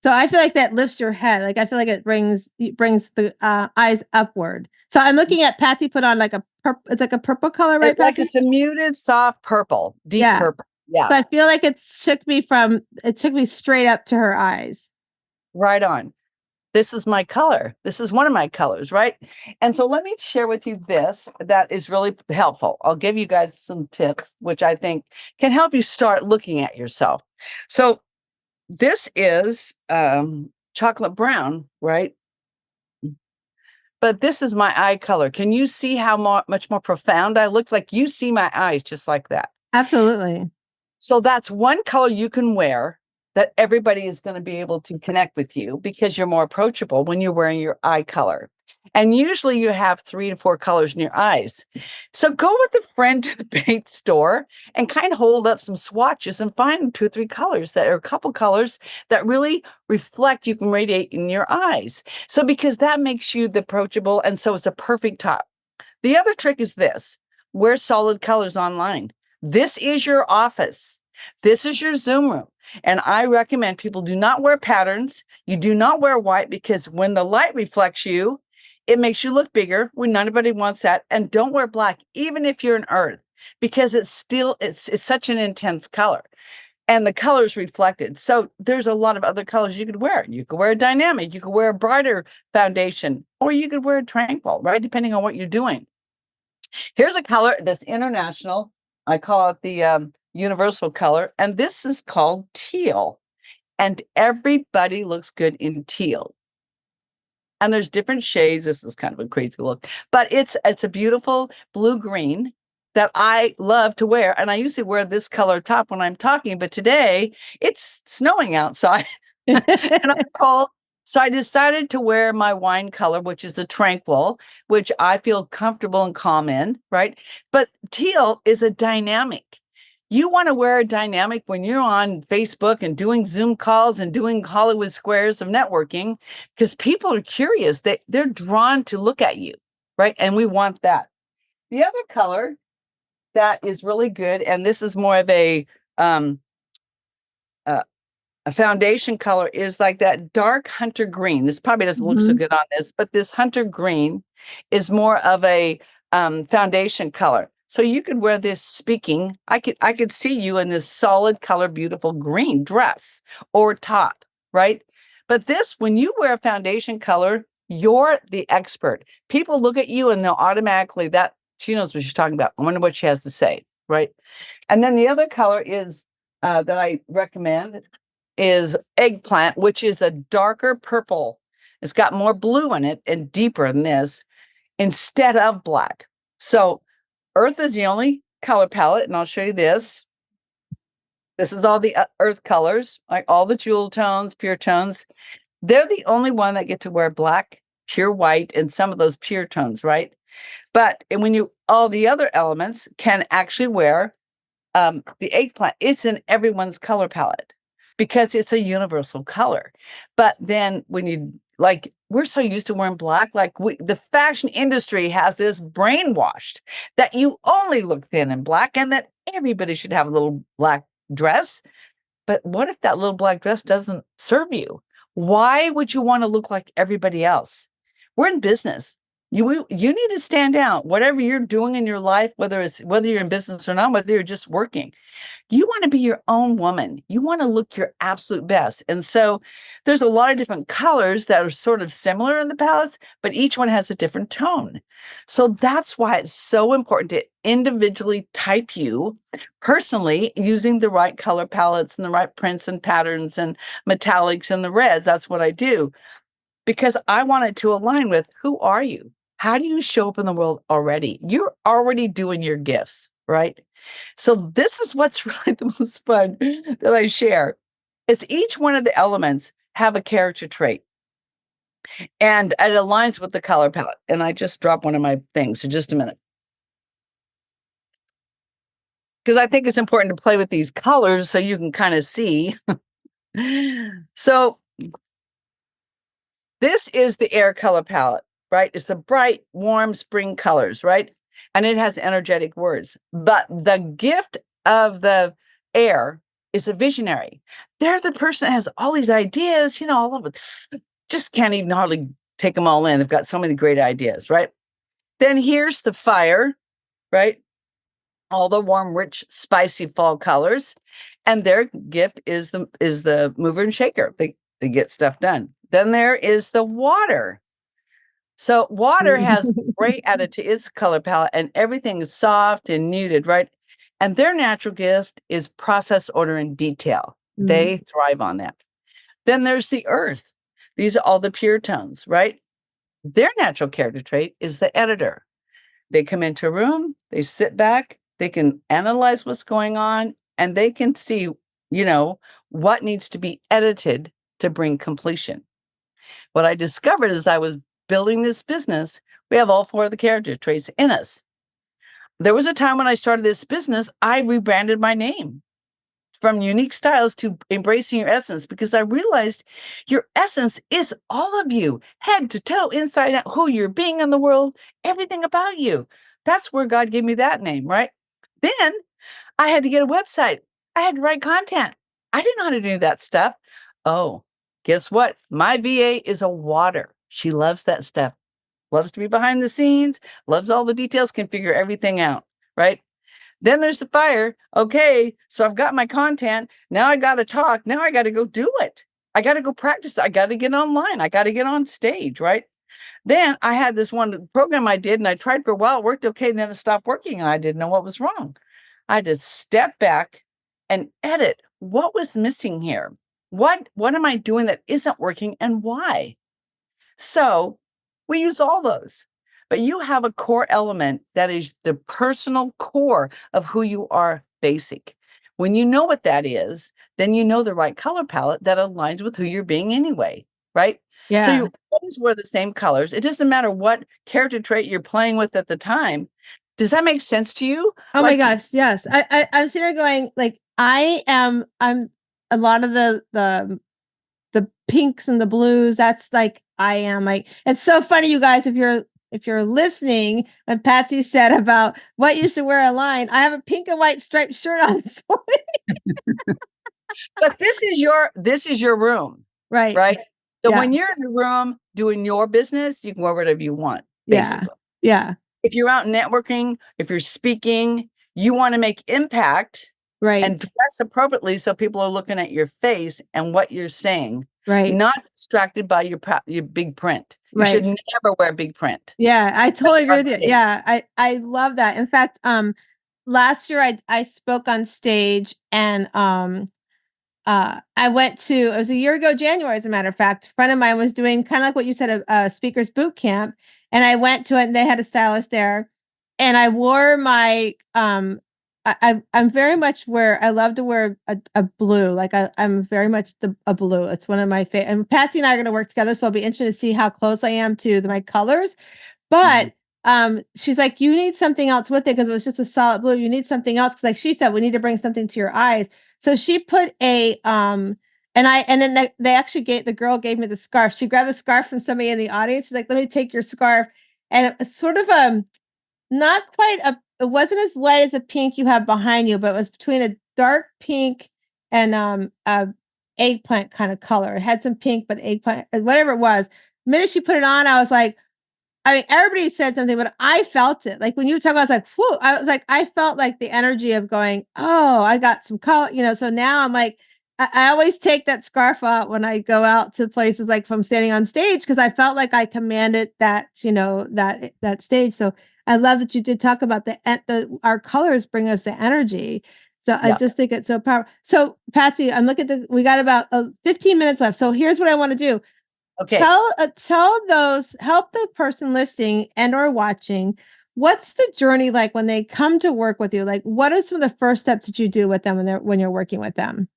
So I feel like that lifts your head. Like I feel like it brings the eyes upward. So I'm looking at Patsy put on like it's like a purple color, right, Like Patsy? it's a muted, soft purple, deep Yeah. purple. Yeah, So I feel like it took me straight up to her eyes. right on. This is my color. This is one of my colors, right? And so let me share with you this that is really helpful. I'll give you guys some tips, which I think can help you start looking at yourself. So this is chocolate brown, right? But this is my eye color. Can you see how much more profound I look? Like you see my eyes just like that. Absolutely. So that's one color you can wear that everybody is going to be able to connect with you because you're more approachable when you're wearing your eye color. And usually you have 3 to 4 colors in your eyes. So go with a friend to the paint store and kind of hold up some swatches and find 2 or 3 colors that are a couple colors that really reflect you can radiate in your eyes. So because that makes you the approachable, and so it's a perfect top. The other trick is this: wear solid colors online. This is your office. This is your Zoom room. And I recommend people do not wear patterns. You do not wear white because when the light reflects you, it makes you look bigger when nobody wants that. And don't wear black, even if you're an earth, because it's such an intense color. And the color is reflected. So there's a lot of other colors you could wear. You could wear a dynamic, you could wear a brighter foundation, or you could wear a tranquil, right? Depending on what you're doing. Here's a color that's international. I call it the universal color, and this is called teal. And everybody looks good in teal. And there's different shades. This is kind of a crazy look, but it's a beautiful blue-green that I love to wear. And I usually wear this color top when I'm talking, but today it's snowing outside and I'm cold. So I decided to wear my wine color, which is a tranquil, which I feel comfortable and calm in, right? But teal is a dynamic. You want to wear a dynamic when you're on Facebook and doing Zoom calls and doing Hollywood squares of networking, because people are curious. They're drawn to look at you, right? And we want that. The other color that is really good, and this is more of um, a foundation color, is like that dark hunter green. This probably doesn't look so good on this, but this hunter green is more of a foundation color. So you could wear this speaking. I could see you in this solid color, beautiful green dress or top, right? But this, when you wear a foundation color, you're the expert. People look at you and they'll automatically, that she knows what she's talking about. I wonder what she has to say, right? And then the other color is that I recommend is eggplant, which is a darker purple. It's got more blue in it and deeper than this instead of black. So earth is the only color palette, and I'll show you this. This is all the earth colors, like all the jewel tones, pure tones. They're the only one that get to wear black, pure white, and some of those pure tones, right? But all the other elements can actually wear the eggplant. It's in everyone's color palette because it's a universal color. But then we're so used to wearing black, the fashion industry has this brainwashed that you only look thin in black and that everybody should have a little black dress. But what if that little black dress doesn't serve you? Why would you want to look like everybody else? We're in business. You need to stand out. Whatever you're doing in your life, whether you're in business or not, whether you're just working, you want to be your own woman. You want to look your absolute best. And so there's a lot of different colors that are sort of similar in the palettes, but each one has a different tone. So that's why it's so important to individually type you personally using the right color palettes and the right prints and patterns and metallics and the reds. That's what I do because I want it to align with who are you? How do you show up in the world already? You're already doing your gifts, right? So this is what's really the most fun that I share is each one of the elements have a character trait and it aligns with the color palette. And I just dropped one of my things. So just a minute. Because I think it's important to play with these colors so you can kind of see. So this is the air color palette, right? It's the bright, warm spring colors, right? And it has energetic words. But the gift of the air is a visionary. They're the person that has all these ideas, all of it. Just can't even hardly take them all in. They've got so many great ideas, right? Then here's the fire, right? All the warm, rich, spicy fall colors. And their gift is the mover and shaker. They get stuff done. Then there is the water. So water has great attitude, its color palette, and everything is soft and muted, right? And their natural gift is process, order, and detail. They thrive on that. Then there's the earth. These are all the pure tones, right? Their natural character trait is the editor. They come into a room, they sit back, they can analyze what's going on, and they can see, what needs to be edited to bring completion. What I discovered as I was building this business, we have all four of the character traits in us. There was a time when I started this business, I rebranded my name from Unique Styles to Embracing Your Essence, because I realized your essence is all of you, head to toe, inside out, who you're being in the world, everything about you. That's where God gave me that name, right? Then I had to get a website. I had to write content. I didn't know how to do that stuff. Oh, guess what? My VA is a water. She loves that stuff, loves to be behind the scenes, loves all the details, can figure everything out, right? Then there's the fire. Okay, so I've got my content. Now I got to talk. Now I got to go do it. I got to go practice. I got to get online. I got to get on stage, right? Then I had this one program I did and I tried for a while. It worked okay. And then it stopped working and I didn't know what was wrong. I had to step back and edit what was missing here. What am I doing that isn't working and why? So we use all those, but you have a core element that is the personal core of who you are, basic. When you know what that is, then you know the right color palette that aligns with who you're being anyway, right? So Yeah. you always wear the same colors. It doesn't matter what character trait you're playing with at the time. Does that make sense to you? Oh my Like, gosh, yes. I'm sitting there going, like, I'm a lot of the pinks and the blues. That's like I am. Like, it's so funny, you guys, if you're listening, when Patsy said about what you should wear online, I have a pink and white striped shirt on. but this is your room, Right. right? So Yeah. when you're in the room doing your business, you can wear whatever you want, Yeah. basically. Yeah. If you're out networking, if you're speaking, you want to make impact and Right. dress appropriately so people are looking at your face and what you're saying, Right. not distracted by your big print. You should Right. never wear big print. Yeah, I That's totally agree our with you. mistake. Yeah, I love that. In fact, last year I spoke on stage and I went to, it was a year ago, January, as a matter of fact. A friend of mine was doing kind of like what you said, a speaker's boot camp. And I went to it and they had a stylist there. And I wore my, I'm very much where I love to wear a blue. Like I'm very much a blue. It's one of my favorite. And Patsy and I are going to work together. So I'll be interested to see how close I am to my colors. Mhm. But she's like, you need something else with it because it was just a solid blue. You need something else because, like she said, we need to bring something to your eyes. So she put a and then they actually the girl gave me the scarf. She grabbed a scarf from somebody in the audience. She's like, let me take your scarf, and it's sort of not quite a. It wasn't as light as a pink you have behind you, but it was between a dark pink and a eggplant kind of color. It had some pink, but eggplant, whatever it was. The minute she put it on, I was like, I mean, everybody said something, but I felt it. Like when you talk, I was like, whew, I was like, I felt like the energy of going, oh, I got some color, So now I'm like, I always take that scarf out when I go out to places like from standing on stage because I felt like I commanded that, that stage. So I love that you did talk about our colors bring us the energy. So I Yeah. just think it's so powerful. So Patsy, I'm looking at we got about 15 minutes left. So here's what I want to do. Okay. Help the person listening and or watching. What's the journey like when they come to work with you? Like, what are some of the first steps that you do with them when you're working with them?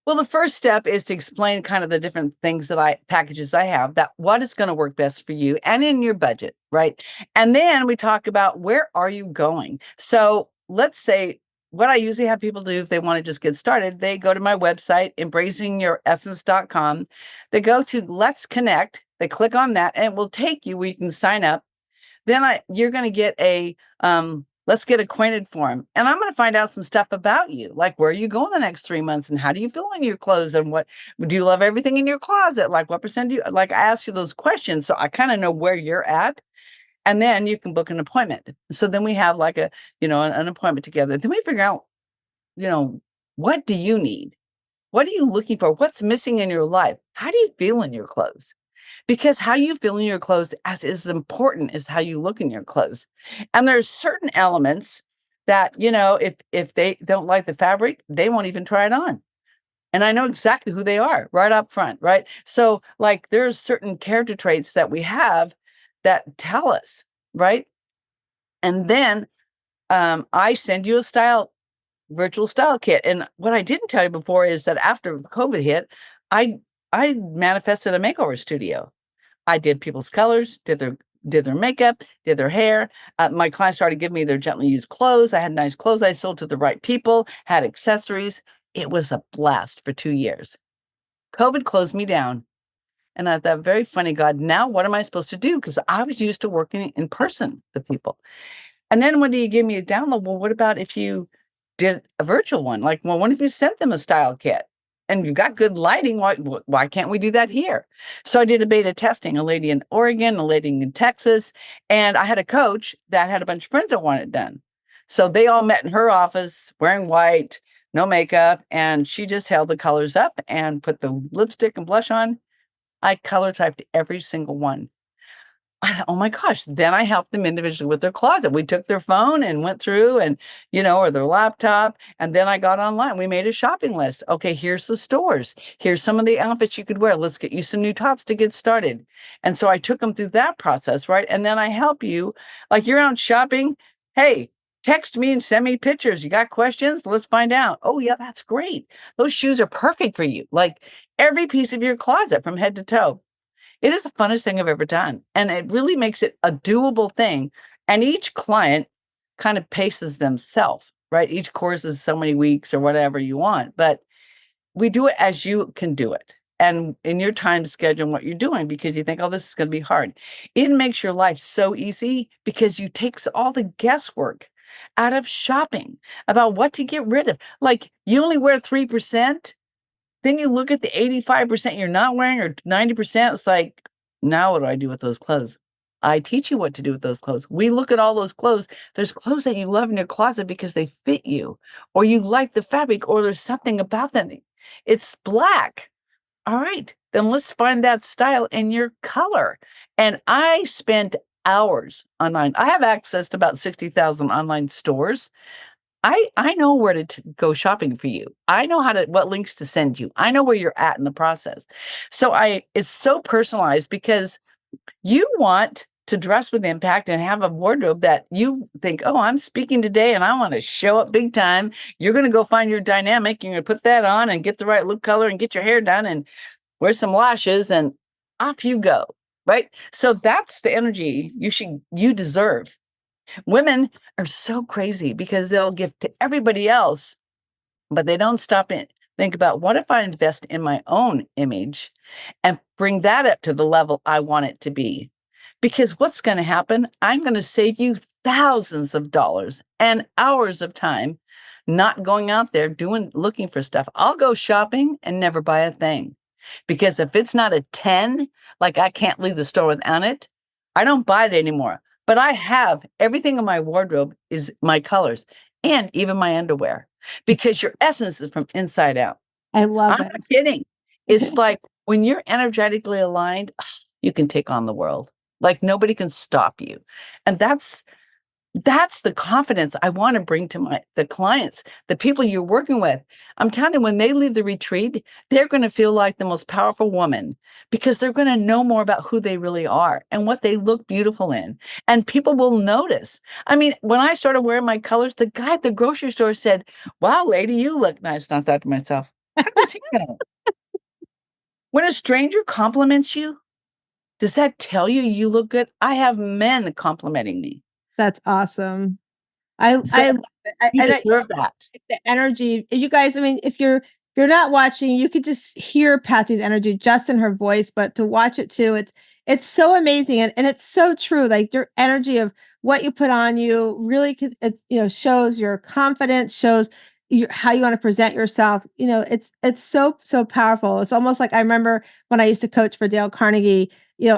Well, the first step is to explain kind of the different things packages I have, that what is going to work best for you and in your budget, right? And then we talk about where are you going? So let's say what I usually have people do if they want to just get started, they go to my website, embracingyouressence.com. They go to Let's Connect. They click on that and it will take you where you can sign up. Then you're going to get a let's get acquainted form. And I'm going to find out some stuff about you, like where are you going the next 3 months and how do you feel in your clothes and what do you love everything in your closet? Like what percent do you like? I ask you those questions so I kind of know where you're at. And then you can book an appointment. So then we have like an appointment together. Then we figure out, you know, what do you need? What are you looking for? What's missing in your life? How do you feel in your clothes? Because how you feel in your clothes as important as how you look in your clothes. And there's certain elements that, if they don't like the fabric, they won't even try it on. and I know exactly who they are right up front, right? So like there's certain character traits that we have that tell us, right? And then I send you a virtual style kit. And what I didn't tell you before is that after COVID hit, I I manifested a makeover studio. I did people's colors, did their makeup, did their hair. My clients started giving me their gently used clothes. I had nice clothes I sold to the right people, had accessories. It was a blast for 2 years. COVID closed me down. And I thought, very funny, God, now what am I supposed to do? Because I was used to working in person with people. And then when he gave me a download, well, what about if you did a virtual one? Like, well, what if you sent them a style kit and you got good lighting? Why can't we do that here? So I did a beta testing, a lady in Oregon, a lady in Texas, and I had a coach that had a bunch of friends that wanted it done. So they all met in her office wearing white, no makeup, and she just held the colors up and put the lipstick and blush on. I color typed every single one. Oh my gosh. Then I helped them individually with their closet. We took their phone and went through and, or their laptop. And then I got online. We made a shopping list. Okay, here's the stores. Here's some of the outfits you could wear. Let's get you some new tops to get started. And so I took them through that process, right? And then I help you, like you're out shopping. Hey, text me and send me pictures. You got questions? Let's find out. Oh, yeah, that's great. Those shoes are perfect for you. Like every piece of your closet from head to toe. It is the funnest thing I've ever done, and it really makes it a doable thing, and each client kind of paces themselves, right? Each course is so many weeks or whatever you want, but we do it as you can do it, and in your time schedule and what you're doing because you think, "Oh, this is gonna be hard." It makes your life so easy because you takes all the guesswork out of shopping about what to get rid of. Like, you only wear 3%, then you look at the 85% you're not wearing or 90%, it's like, now what do I do with those clothes? I teach you what to do with those clothes. We look at all those clothes. There's clothes that you love in your closet because they fit you, or you like the fabric, or there's something about them. It's black. All right, then let's find that style in your color. And I spent hours online. I have access to about 60,000 online stores. I know where to go shopping for you. I know what links to send you. I know where you're at in the process. So it's so personalized because you want to dress with impact and have a wardrobe that you think, oh, I'm speaking today and I want to show up big time. You're going to go find your dynamic. You're going to put that on and get the right lip color and get your hair done and wear some lashes and off you go. Right. So that's the energy you deserve. Women are so crazy because they'll give to everybody else, but they don't stop and think about what if I invest in my own image and bring that up to the level I want it to be? Because what's going to happen? I'm going to save you thousands of dollars and hours of time not going out there looking for stuff. I'll go shopping and never buy a thing. Because if it's not a 10, like I can't leave the store without it, I don't buy it anymore. But I have everything in my wardrobe is my colors and even my underwear because your essence is from inside out. I love I'm it. not kidding. It's like when you're energetically aligned, you can take on the world. Like nobody can stop you. And that's the confidence I want to bring to the clients, the people you're working with. I'm telling you, when they leave the retreat, they're going to feel like the most powerful woman because they're going to know more about who they really are and what they look beautiful in. And people will notice. I mean, when I started wearing my colors, the guy at the grocery store said, "Wow, lady, you look nice." And I thought to myself, how does he know? When a stranger compliments you, does that tell you you look good? I have men complimenting me. That's awesome. So I love it. you And deserve that. the energy, you guys, I mean, if you're not watching, you could just hear Patsy's energy just in her voice, but to watch it too, it's so amazing and it's so true. Like your energy of what you put on you really it shows your confidence, shows how you want to present yourself. It's so powerful. It's almost like I remember when I used to coach for Dale Carnegie,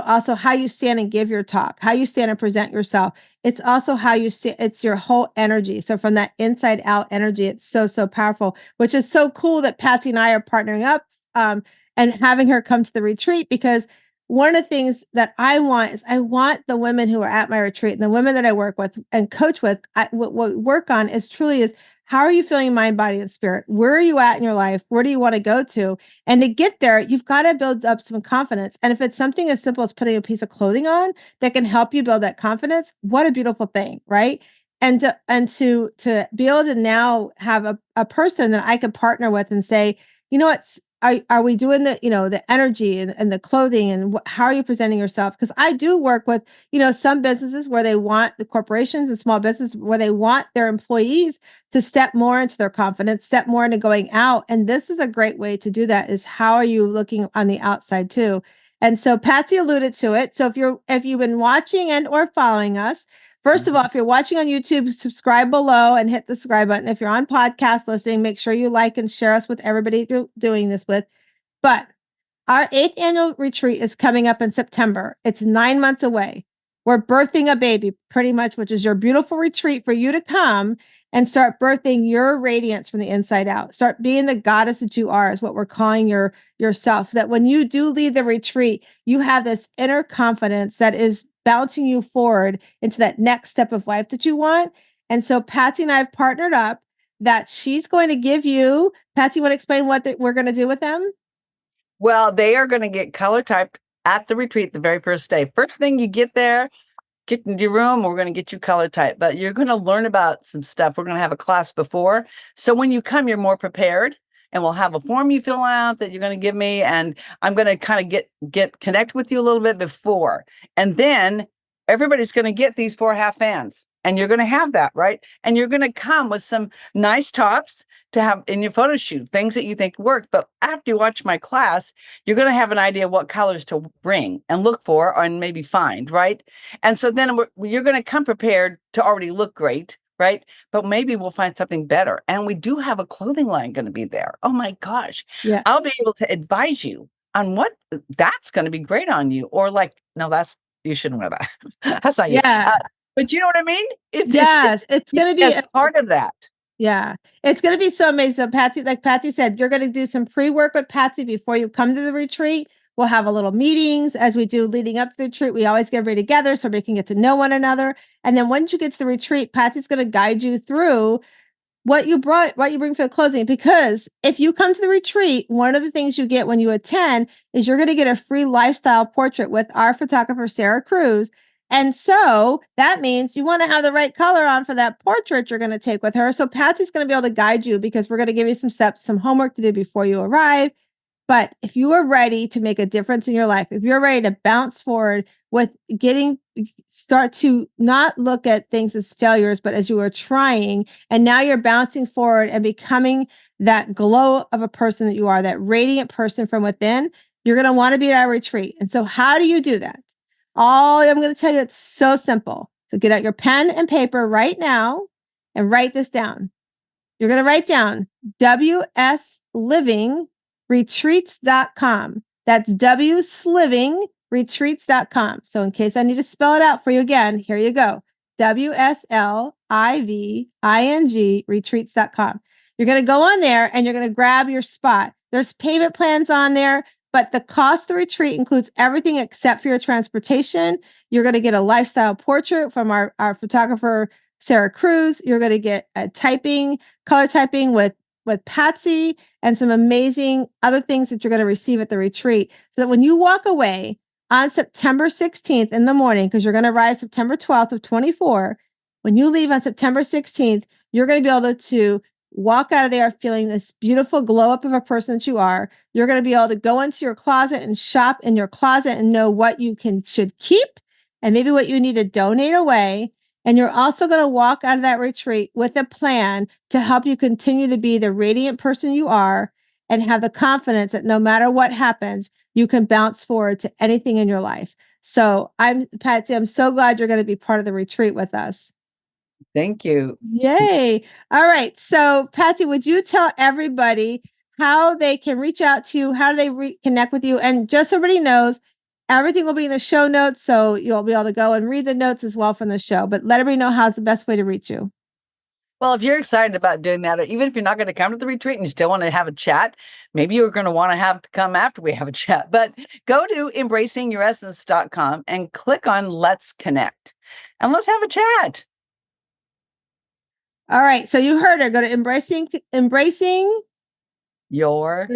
also how you stand and give your talk, how you stand and present yourself. It's also how you see it's your whole energy. So from that inside out energy, it's so powerful, which is so cool that Patsy and I are partnering up and having her come to the retreat because one of the things that I want is I want the women who are at my retreat and the women that I work with and coach with, what we work on is truly is How are you feeling mind, body, and spirit? Where are you at in your life? Where do you want to go to? And to get there, you've got to build up some confidence. And if it's something as simple as putting a piece of clothing on that can help you build that confidence, what a beautiful thing, right? And to be able to now have a person that I could partner with and say, you know what, are we doing the, the energy and the clothing and how are you presenting yourself? Because I do work with, some businesses where they want the corporations and small business where they want their employees to step more into their confidence, step more into going out. And this is a great way to do that, is how are you looking on the outside too? And so Patsy alluded to it. So if you've been watching and or following us, first of all, if you're watching on YouTube, subscribe below and hit the subscribe button. If you're on podcast listening, make sure you like and share us with everybody you're doing this with. But our 8th annual retreat is coming up in September. It's 9 months away. We're birthing a baby, pretty much, which is your beautiful retreat for you to come and start birthing your radiance from the inside out. Start being the goddess that you are, is what we're calling yourself. That when you do leave the retreat, you have this inner confidence that is bouncing you forward into that next step of life that you want. And so Patsy and I have partnered up that she's going to give you, Patsy, want to explain what we're going to do with them? Well, they are going to get color typed at the retreat the very first day. First thing you get there, get into your room, we're going to get you color typed, but you're going to learn about some stuff. We're going to have a class before. So when you come, you're more prepared, and we'll have a form you fill out that you're going to give me. And I'm going to kind of get connect with you a little bit before. And then everybody's going to get these 4 half fans, and you're going to have that, right? And you're going to come with some nice tops to have in your photo shoot, things that you think work. But after you watch my class, you're going to have an idea what colors to bring and look for and maybe find, right? And so then you're going to come prepared to already look great, right? But maybe we'll find something better. And we do have a clothing line going to be there. Oh my gosh. Yeah. I'll be able to advise you on what that's going to be great on you. Or like, no, you shouldn't wear that. That's not you. Yeah. But you know what I mean? Yes. It's going to be as part of that. Yeah, it's going to be so amazing. So Patsy, like Patsy said, you're going to do some pre-work with Patsy before you come to the retreat. We'll have a little meetings as we do leading up to the retreat. We always get everybody together so we can get to know one another. And then once you get to the retreat, Patsy's going to guide you through what you bring for the closing. Because if you come to the retreat, one of the things you get when you attend is you're going to get a free lifestyle portrait with our photographer, Sarah Cruz. And so that means you want to have the right color on for that portrait you're going to take with her. So Patsy's going to be able to guide you, because we're going to give you some steps, some homework to do before you arrive. But if you are ready to make a difference in your life, if you're ready to bounce forward with start to not look at things as failures, but as you are trying, and now you're bouncing forward and becoming that glow of a person that you are, that radiant person from within, you're going to want to be at our retreat. And so how do you do that? I'm going to tell you, it's so simple. So get out your pen and paper right now and write this down. You're going to write down wslivingretreats.com. That's wslivingretreats.com. So in case I need to spell it out for you again, here you go. WSLIVING retreats.com. You're going to go on there and you're going to grab your spot. There's payment plans on there, but the cost of the retreat includes everything except for your transportation. You're going to get a lifestyle portrait from our photographer, Sarah Cruz. You're going to get a color typing with Patsy, and some amazing other things that you're going to receive at the retreat. So that when you walk away on September 16th in the morning, because you're going to arrive September 12th of 24, when you leave on September 16th, you're going to be able to walk out of there feeling this beautiful glow up of a person that you are. You're going to be able to go into your closet and shop in your closet and know what you should keep and maybe what you need to donate away. And you're also going to walk out of that retreat with a plan to help you continue to be the radiant person you are and have the confidence that no matter what happens, you can bounce forward to anything in your life. So Patsy, I'm so glad you're going to be part of the retreat with us. Thank you. Yay. All right. So Patsy, would you tell everybody how they can reach out to you? How do they connect with you? And just so everybody knows, everything will be in the show notes. So you'll be able to go and read the notes as well from the show, but let everybody know how's the best way to reach you. Well, if you're excited about doing that, or even if you're not going to come to the retreat and you still want to have a chat, maybe you're going to want to have to come after we have a chat, but go to embracingyouressence.com and click on Let's Connect and let's have a chat. All right. So you heard her. Go to embracing Your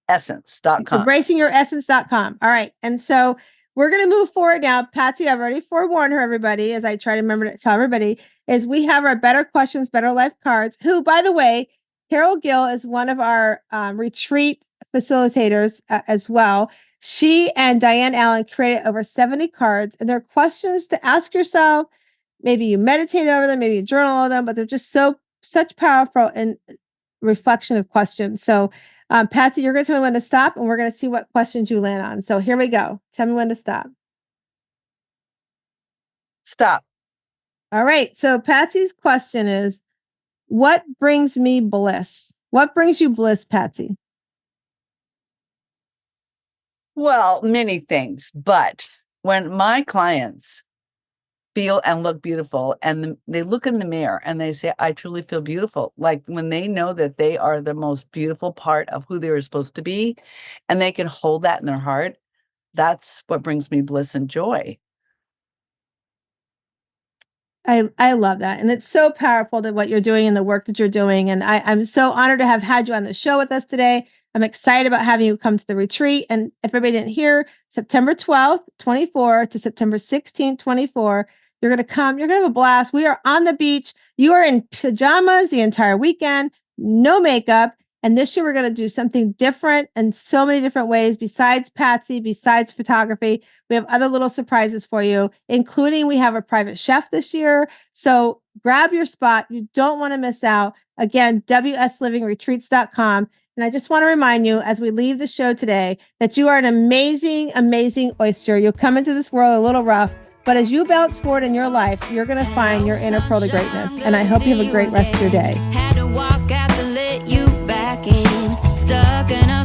essence.com. embracingyouressence.com. All right. And so we're going to move forward now. Patsy, I've already forewarned her, everybody, as I try to remember to tell everybody, is we have our Better Questions, Better Life cards, who, by the way, Carol Gill is one of our retreat facilitators as well. She and Diane Allen created over 70 cards, and they're questions to ask yourself. Maybe you meditate over them, maybe you journal over them, but they're just such powerful and reflection of questions. So Patsy, you're going to tell me when to stop, and we're going to see what questions you land on. So here we go. Tell me when to stop. Stop. All right. So Patsy's question is, what brings me bliss? What brings you bliss, Patsy? Well, many things, but when my clients feel and look beautiful and they look in the mirror and they say, I truly feel beautiful. Like when they know that they are the most beautiful part of who they were supposed to be and they can hold that in their heart, that's what brings me bliss and joy. I love that. And it's so powerful to what you're doing and the work that you're doing. And I'm so honored to have had you on the show with us today. I'm excited about having you come to the retreat. And if everybody didn't hear, September 12th, 24 to September 16th, 24, you're going to come. You're going to have a blast. We are on the beach. You are in pajamas the entire weekend, no makeup. And this year, we're going to do something different in so many different ways besides Patsy, besides photography. We have other little surprises for you, including we have a private chef this year. So grab your spot. You don't want to miss out. Again, wslivingretreats.com. And I just want to remind you as we leave the show today that you are an amazing, amazing oyster. You'll come into this world a little rough, but as you bounce forward in your life, you're going to find your inner pearl to greatness. And I hope you have a great rest of your day. Had to walk out to let you back in, stuck in a